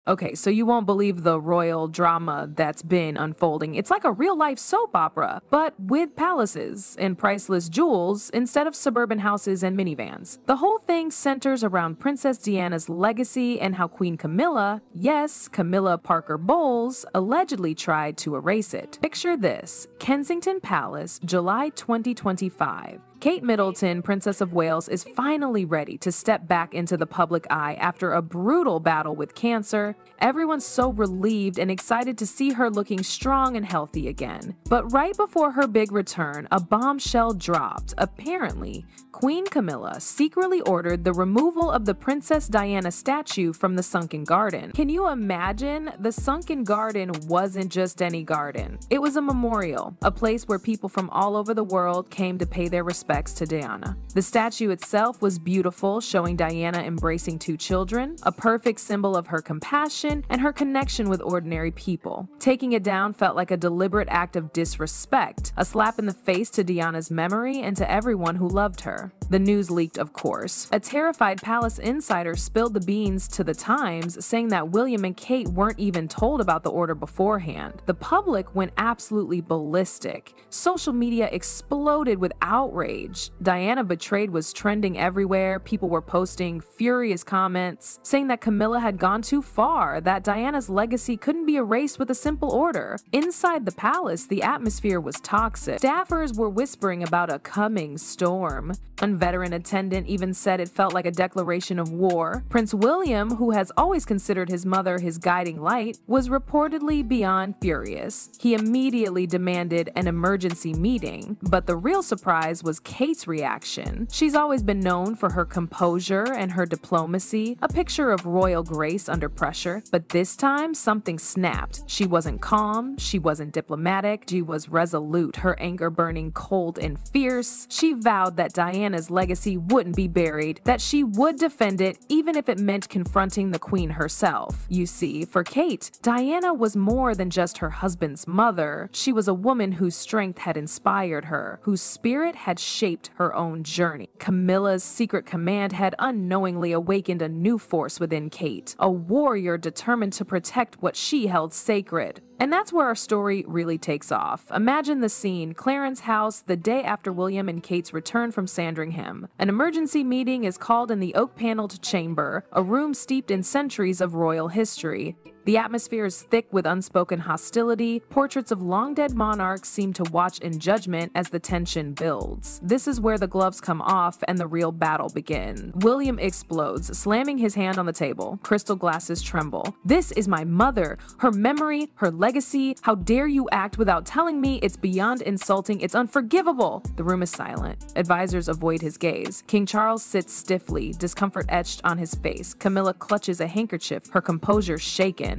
Okay, so you won't believe the royal drama that's been unfolding. It's like a real-life soap opera, but with palaces and priceless jewels instead of suburban houses and minivans. The whole thing centers around Princess Diana's legacy and how Queen Camilla, yes, Camilla Parker Bowles, allegedly tried to erase it. Picture this: Kensington Palace, July 2025. Kate Middleton, Princess of Wales, is finally ready to step back into the public eye after a brutal battle with cancer. Everyone's so relieved and excited to see her looking strong and healthy again. But right before her big return, a bombshell dropped. Apparently, Queen Camilla secretly ordered the removal of the Princess Diana statue from the sunken garden. Can you imagine? The sunken garden wasn't just any garden. It was a memorial, a place where people from all over the world came to pay their respects to Diana. The statue itself was beautiful, showing Diana embracing two children, a perfect symbol of her compassion and her connection with ordinary people. Taking it down felt like a deliberate act of disrespect, a slap in the face to Diana's memory and to everyone who loved her. The news leaked, of course. A terrified palace insider spilled the beans to the Times, saying that William and Kate weren't even told about the order beforehand. The public went absolutely ballistic. Social media exploded with outrage. Diana Betrayed was trending everywhere. People were posting furious comments, saying that Camilla had gone too far, that Diana's legacy couldn't be erased with a simple order. Inside the palace, the atmosphere was toxic. Staffers were whispering about a coming storm. One veteran attendant even said it felt like a declaration of war. Prince William, who has always considered his mother his guiding light, was reportedly beyond furious. He immediately demanded an emergency meeting, but the real surprise was Kate's reaction. She's always been known for her composure and her diplomacy, a picture of royal grace under pressure, but this time something snapped. She wasn't calm, she wasn't diplomatic, she was resolute, her anger burning cold and fierce. She vowed that Diana's legacy wouldn't be buried, that she would defend it even if it meant confronting the queen herself. You see, for Kate, Diana was more than just her husband's mother. She was a woman whose strength had inspired her, whose spirit had shaped her own journey. Camilla's secret command had unknowingly awakened a new force within Kate, a warrior determined to protect what she held sacred. And that's where our story really takes off. Imagine the scene: Clarence House, the day after William and Kate's return from Sandringham. An emergency meeting is called in the oak-paneled chamber, a room steeped in centuries of royal history. The atmosphere is thick with unspoken hostility. Portraits of long-dead monarchs seem to watch in judgment as the tension builds. This is where the gloves come off and the real battle begins. William explodes, slamming his hand on the table. Crystal glasses tremble. "This is my mother, her memory, her legacy. How dare you act without telling me? It's beyond insulting. It's unforgivable." The room is silent. Advisors avoid his gaze. King Charles sits stiffly, discomfort etched on his face. Camilla clutches a handkerchief, her composure shaken.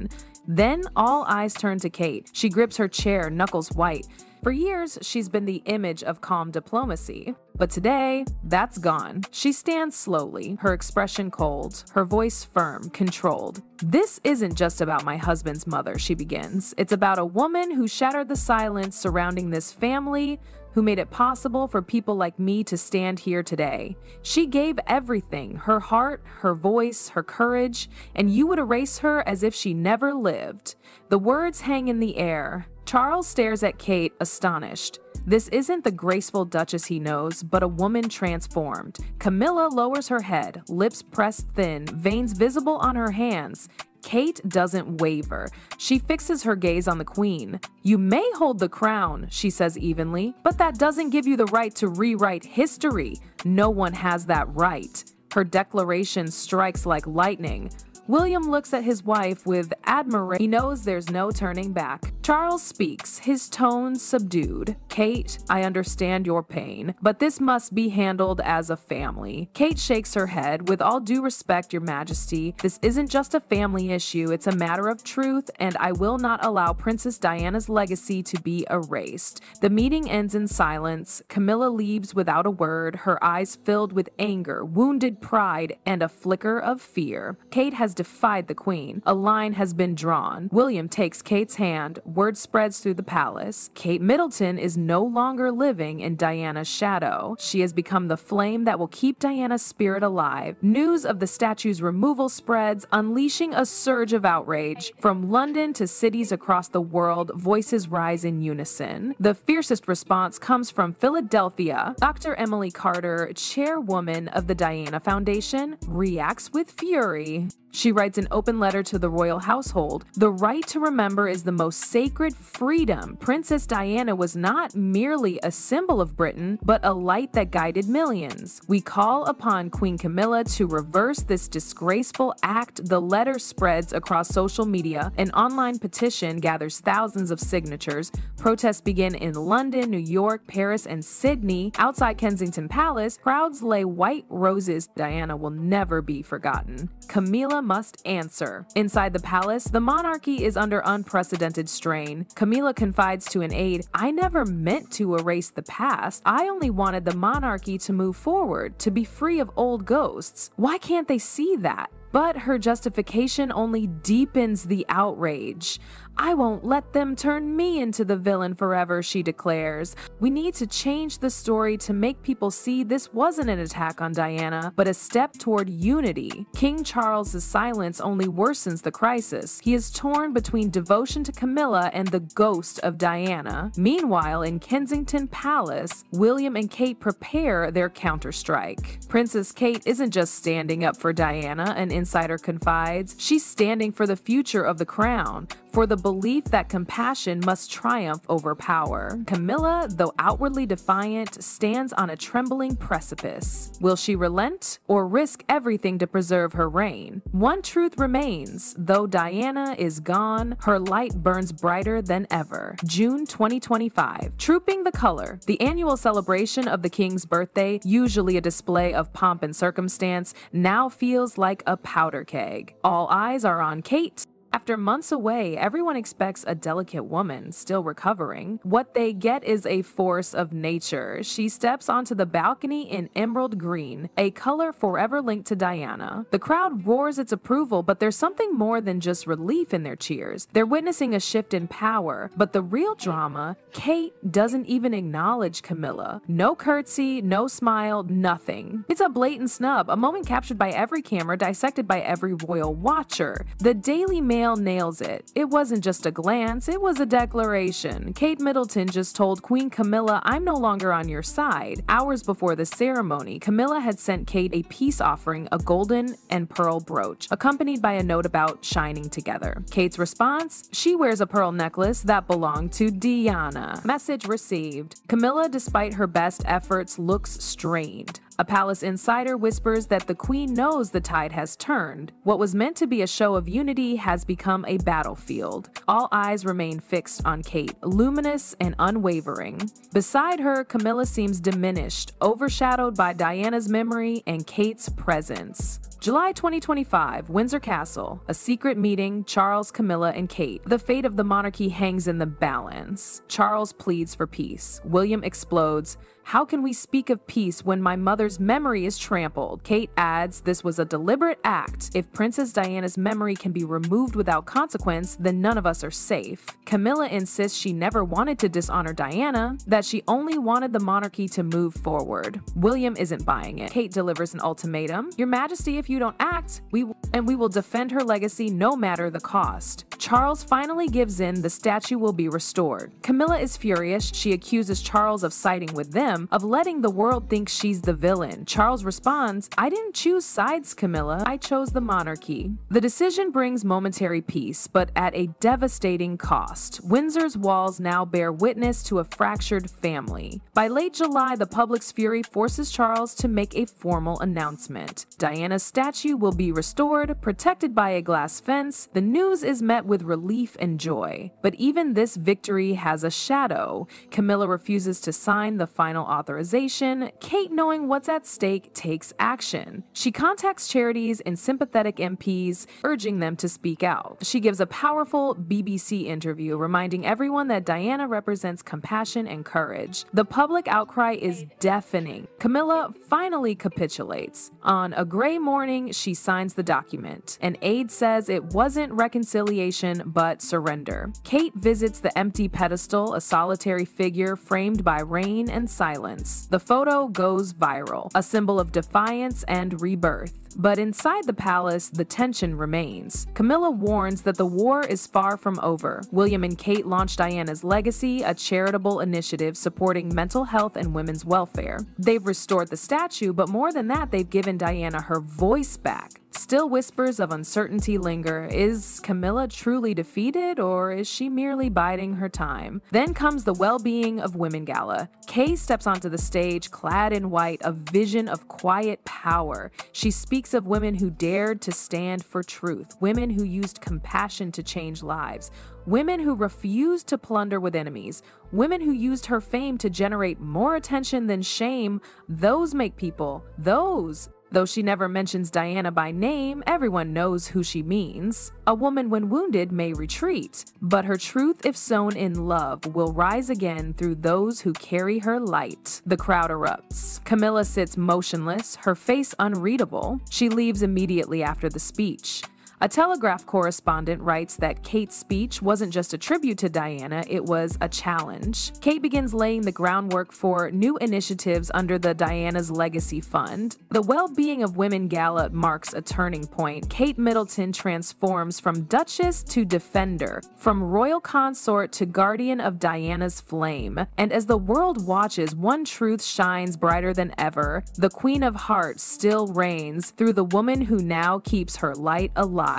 Then all eyes turn to Kate. She grips her chair, knuckles white. For years, she's been the image of calm diplomacy. But today, that's gone. She stands slowly, her expression cold, her voice firm, controlled. "This isn't just about my husband's mother," she begins. "It's about a woman who shattered the silence surrounding this family, who made it possible for people like me to stand here today. She gave everything, her heart, her voice, her courage, and you would erase her as if she never lived." The words hang in the air. Charles stares at Kate, astonished. This isn't the graceful duchess he knows, but a woman transformed. Camilla lowers her head, lips pressed thin, veins visible on her hands. Kate doesn't waver. She fixes her gaze on the queen. "You may hold the crown," she says evenly, "but that doesn't give you the right to rewrite history. No one has that right." Her declaration strikes like lightning. William looks at his wife with admiration. He knows there's no turning back. Charles speaks, his tone subdued. "Kate, I understand your pain, but this must be handled as a family." Kate shakes her head. "With all due respect, your majesty, this isn't just a family issue, it's a matter of truth, and I will not allow Princess Diana's legacy to be erased." The meeting ends in silence. Camilla leaves without a word, her eyes filled with anger, wounded pride, and a flicker of fear. Kate has defied the queen. A line has been drawn. William takes Kate's hand, word spreads through the palace. Kate Middleton is no longer living in Diana's shadow. She has become the flame that will keep Diana's spirit alive. News of the statue's removal spreads, unleashing a surge of outrage. From London to cities across the world, voices rise in unison. The fiercest response comes from Philadelphia. Dr. Emily Carter, chairwoman of the Diana Foundation, reacts with fury. She writes an open letter to the royal household. The right to remember is the most sacred freedom. Princess Diana was not merely a symbol of Britain, but a light that guided millions. We call upon Queen Camilla to reverse this disgraceful act. The letter spreads across social media. An online petition gathers thousands of signatures. Protests begin in London, New York, Paris, and Sydney. Outside Kensington Palace, crowds lay white roses. Diana will never be forgotten. Camila must answer. Inside the palace, the monarchy is under unprecedented strain. Camila confides to an aide, "I never meant to erase the past. I only wanted the monarchy to move forward, to be free of old ghosts. Why can't they see that?" But her justification only deepens the outrage. "I won't let them turn me into the villain forever," she declares. "We need to change the story to make people see this wasn't an attack on Diana, but a step toward unity." King Charles's silence only worsens the crisis. He is torn between devotion to Camilla and the ghost of Diana. Meanwhile, in Kensington Palace, William and Kate prepare their counterstrike. Princess Kate isn't just standing up for Diana, an insider confides. She's standing for the future of the crown, for the belief that compassion must triumph over power. Camilla, though outwardly defiant, stands on a trembling precipice. Will she relent or risk everything to preserve her reign? One truth remains: though Diana is gone, her light burns brighter than ever. June 2025. Trooping the Color. The annual celebration of the king's birthday, usually a display of pomp and circumstance, now feels like a powder keg. All eyes are on Kate. After months away, everyone expects a delicate woman, still recovering. What they get is a force of nature. She steps onto the balcony in emerald green, a color forever linked to Diana. The crowd roars its approval, but there's something more than just relief in their cheers. They're witnessing a shift in power, but the real drama, Kate doesn't even acknowledge Camilla. No curtsy, no smile, nothing. It's a blatant snub, a moment captured by every camera, dissected by every royal watcher. The Daily Mail nails it. It wasn't just a glance, it was a declaration. Kate Middleton just told Queen Camilla, "I'm no longer on your side." Hours before the ceremony, Camilla had sent Kate a peace offering, a golden and pearl brooch, accompanied by a note about shining together. Kate's response? She wears a pearl necklace that belonged to Diana. Message received. Camilla, despite her best efforts, looks strained. A palace insider whispers that the queen knows the tide has turned. What was meant to be a show of unity has become a battlefield. All eyes remain fixed on Kate, luminous and unwavering. Beside her, Camilla seems diminished, overshadowed by Diana's memory and Kate's presence. July 2025, Windsor Castle. A secret meeting, Charles, Camilla, and Kate. The fate of the monarchy hangs in the balance. Charles pleads for peace. William explodes. "How can we speak of peace when my mother's memory is trampled?" Kate adds, "This was a deliberate act. If Princess Diana's memory can be removed without consequence, then none of us are safe." Camilla insists she never wanted to dishonor Diana, that she only wanted the monarchy to move forward. William isn't buying it. Kate delivers an ultimatum. "Your Majesty, if you don't act, we will defend her legacy no matter the cost." Charles finally gives in. The statue will be restored. Camilla is furious. She accuses Charles of siding with them, of letting the world think she's the villain. Charles responds, "I didn't choose sides, Camilla. I chose the monarchy." The decision brings momentary peace, but at a devastating cost. Windsor's walls now bear witness to a fractured family. By late July, the public's fury forces Charles to make a formal announcement. Diana's statue will be restored, protected by a glass fence. The news is met with relief and joy. But even this victory has a shadow. Camilla refuses to sign the final authorization. Kate, knowing what's at stake, takes action. She contacts charities and sympathetic MPs, urging them to speak out. She gives a powerful BBC interview, reminding everyone that Diana represents compassion and courage. The public outcry is deafening. Camilla finally capitulates. On a gray morning, she signs the document. An aide says it wasn't reconciliation celebration but surrender. Kate visits the empty pedestal, a solitary figure framed by rain and silence. The photo goes viral, a symbol of defiance and rebirth. But inside the palace, the tension remains. Camilla warns that the war is far from over. William and Kate launch Diana's Legacy, a charitable initiative supporting mental health and women's welfare. They've restored the statue, but more than that, they've given Diana her voice back. Still whispers of uncertainty linger. Is Camilla truly defeated, or is she merely biding her time? Then comes the Well-Being of Women Gala. Kay steps onto the stage, clad in white, a vision of quiet power. She speaks of women who dared to stand for truth, women who used compassion to change lives, women who refused to plunder with enemies, women who used her fame to generate more attention than shame. Those make people. Those. Though she never mentions Diana by name, everyone knows who she means. A woman when wounded may retreat, but her truth, if sown in love, will rise again through those who carry her light. The crowd erupts. Camilla sits motionless, her face unreadable. She leaves immediately after the speech. A Telegraph correspondent writes that Kate's speech wasn't just a tribute to Diana, it was a challenge. Kate begins laying the groundwork for new initiatives under the Diana's Legacy Fund. The Well-Being of Women Gala marks a turning point. Kate Middleton transforms from Duchess to Defender, from Royal Consort to Guardian of Diana's Flame. And as the world watches, one truth shines brighter than ever. The Queen of Hearts still reigns through the woman who now keeps her light alive.